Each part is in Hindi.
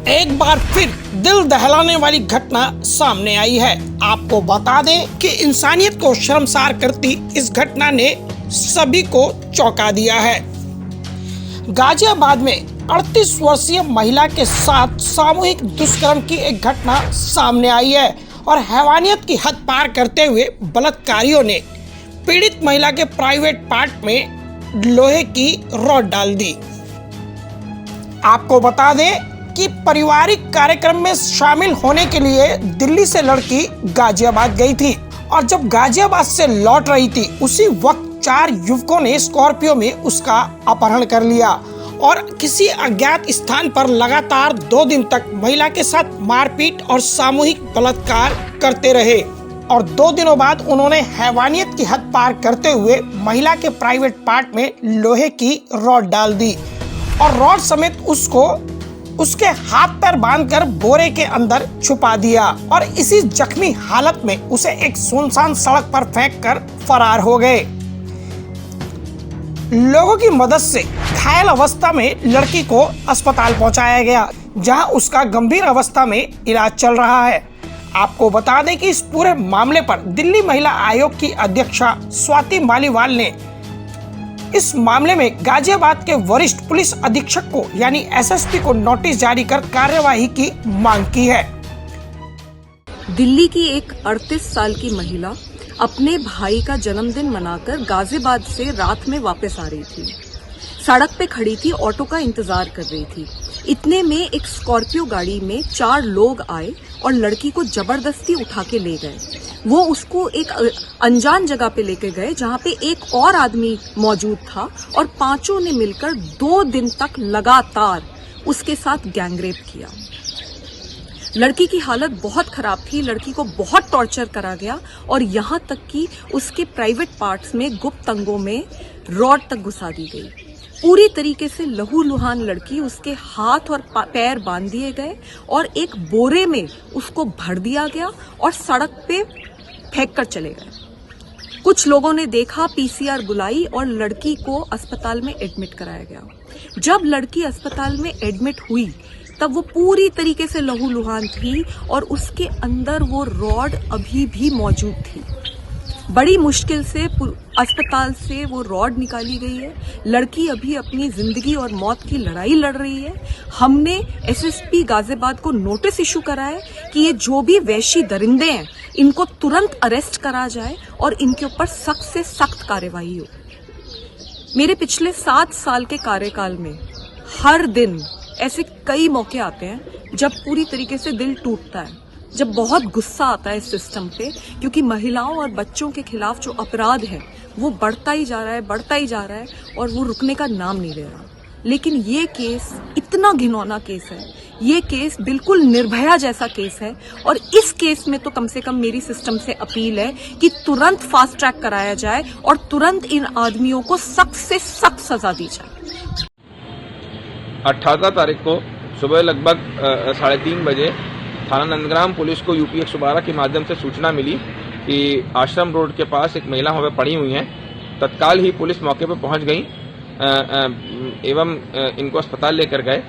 एक बार फिर दिल दहलाने वाली घटना सामने आई है। आपको बता दें कि इंसानियत को शर्मसार करती इस घटना ने सभी को चौंका दिया है। गाजियाबाद में 38 वर्षीय महिला के साथ सामूहिक दुष्कर्म की एक घटना सामने आई है और हैवानियत की हद पार करते हुए बलात्कारियों ने पीड़ित महिला के प्राइवेट पार्ट में लोहे की रॉड डाल दी। आपको बता दें कि पारिवारिक कार्यक्रम में शामिल होने के लिए दिल्ली से लड़की गाजियाबाद गई थी और जब गाजियाबाद से लौट रही थी उसी वक्त 4 युवकों ने स्कॉर्पियो में उसका अपहरण कर लिया और किसी अज्ञात स्थान पर लगातार 2 दिन तक महिला के साथ मारपीट और सामूहिक बलात्कार करते रहे और 2 दिनों बाद उन्होंने हैवानियत की हद पार करते हुए महिला के प्राइवेट पार्ट में लोहे की रॉड डाल दी और रॉड समेत उसको उसके हाथ पैर बांधकर बोरे के अंदर छुपा दिया और इसी जख्मी हालत में उसे एक सुनसान सड़क पर फेंककर फरार हो गए। लोगों की मदद से घायल अवस्था में लड़की को अस्पताल पहुंचाया गया, जहां उसका गंभीर अवस्था में इलाज चल रहा है। आपको बता दें कि इस पूरे मामले पर दिल्ली महिला आयोग की अध्यक्षा स्वाति मालीवाल ने इस मामले में गाजियाबाद के वरिष्ठ पुलिस अधीक्षक को यानी एसएसपी को नोटिस जारी कर कार्यवाही की मांग की है। दिल्ली की एक 38 साल की महिला अपने भाई का जन्मदिन मनाकर गाजियाबाद से रात में वापस आ रही थी। सड़क पे खड़ी थी, ऑटो का इंतजार कर रही थी। इतने में एक स्कॉर्पियो गाड़ी में 4 लोग आए और लड़की को जबरदस्ती उठा के ले गए। वो उसको एक अनजान जगह पे लेके गए जहाँ पे एक और आदमी मौजूद था और पांचों ने मिलकर 2 दिन तक लगातार उसके साथ गैंगरेप किया। लड़की की हालत बहुत खराब थी, लड़की को बहुत टॉर्चर करा गया और यहाँ तक कि उसके प्राइवेट पार्ट्स में गुप्त अंगों में रॉड तक घुसा दी गई। पूरी तरीके से लहूलुहान लड़की, उसके हाथ और पैर बांध दिए गए और एक बोरे में उसको भर दिया गया और सड़क पे फेंक कर चले गए। कुछ लोगों ने देखा, पीसीआर बुलाई और लड़की को अस्पताल में एडमिट कराया गया। जब लड़की अस्पताल में एडमिट हुई तब वो पूरी तरीके से लहूलुहान थी और उसके अंदर वो रॉड अभी भी मौजूद थी। बड़ी मुश्किल से अस्पताल से वो रॉड निकाली गई है। लड़की अभी अपनी जिंदगी और मौत की लड़ाई लड़ रही है। हमने एसएसपी गाजियाबाद को नोटिस इशू करा है कि ये जो भी वैशी दरिंदे हैं इनको तुरंत अरेस्ट करा जाए और इनके ऊपर सख्त से सख्त कार्यवाही हो। मेरे पिछले 7 साल के कार्यकाल में हर दिन ऐसे कई मौके आते हैं जब पूरी तरीके से दिल टूटता है, जब बहुत गुस्सा आता है इस सिस्टम पे, क्योंकि महिलाओं और बच्चों के खिलाफ जो अपराध है वो बढ़ता ही जा रहा है और वो रुकने का नाम नहीं ले रहा। लेकिन ये केस इतना घिनौना केस है, ये केस बिल्कुल निर्भया जैसा केस है और इस केस में तो कम से कम मेरी सिस्टम से अपील है कि तुरंत फास्ट ट्रैक कराया जाए और तुरंत इन आदमियों को सख्त से सख्त सजा दी जाए। 18 तारीख को सुबह लगभग 3:30 बजे थाना नंदग्राम पुलिस को यूपी 112 के माध्यम से सूचना मिली कि आश्रम रोड के पास एक महिला वहाँ पे पड़ी हुई है। तत्काल ही पुलिस मौके पर पहुंच गई एवं इनको अस्पताल लेकर गए।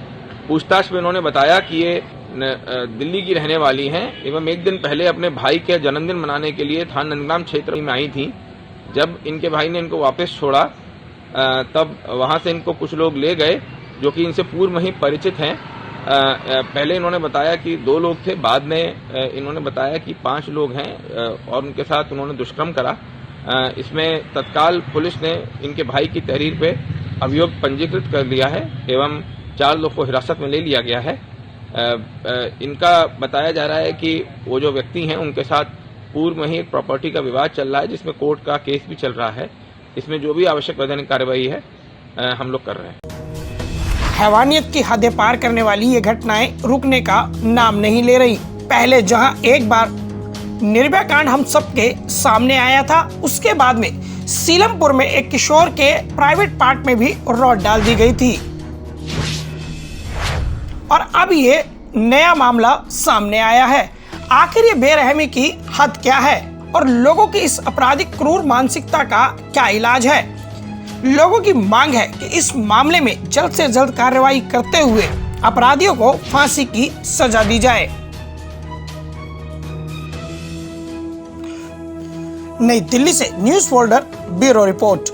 पूछताछ में उन्होंने बताया कि ये दिल्ली की रहने वाली हैं एवं एक दिन पहले अपने भाई के जन्मदिन मनाने के लिए थाना नंदग्राम क्षेत्र में आई थी। जब इनके भाई ने इनको वापस छोड़ा तब वहाँ से इनको कुछ लोग ले गए जो कि इनसे पूर्व में ही परिचित हैं। पहले इन्होंने बताया कि 2 लोग थे, बाद में इन्होंने बताया कि 5 लोग हैं और उनके साथ उन्होंने दुष्कर्म करा। इसमें तत्काल पुलिस ने इनके भाई की तहरीर पे अभियोग पंजीकृत कर लिया है एवं 4 लोग को हिरासत में ले लिया गया है। इनका बताया जा रहा है कि वो जो व्यक्ति हैं उनके साथ पूर्व में ही एक प्रॉपर्टी का विवाद चल रहा है जिसमें कोर्ट का केस भी चल रहा है। इसमें जो भी आवश्यक वैधानिक कार्रवाई है हम लोग कर रहे हैं। हैवानियत की हदें पार करने वाली ये घटनाएं रुकने का नाम नहीं ले रही। पहले जहां एक बार निर्भया कांड हम सबके सामने आया था, उसके बाद में सीलमपुर में एक किशोर के प्राइवेट पार्ट में भी रॉड डाल दी गई थी और अब ये नया मामला सामने आया है। आखिर ये बेरहमी की हद क्या है और लोगों की इस आपराधिक क्रूर मानसिकता का क्या इलाज है? लोगों की मांग है कि इस मामले में जल्द से जल्द कार्रवाई करते हुए अपराधियों को फांसी की सजा दी जाए। नई दिल्ली से न्यूज़ फोल्डर ब्यूरो रिपोर्ट।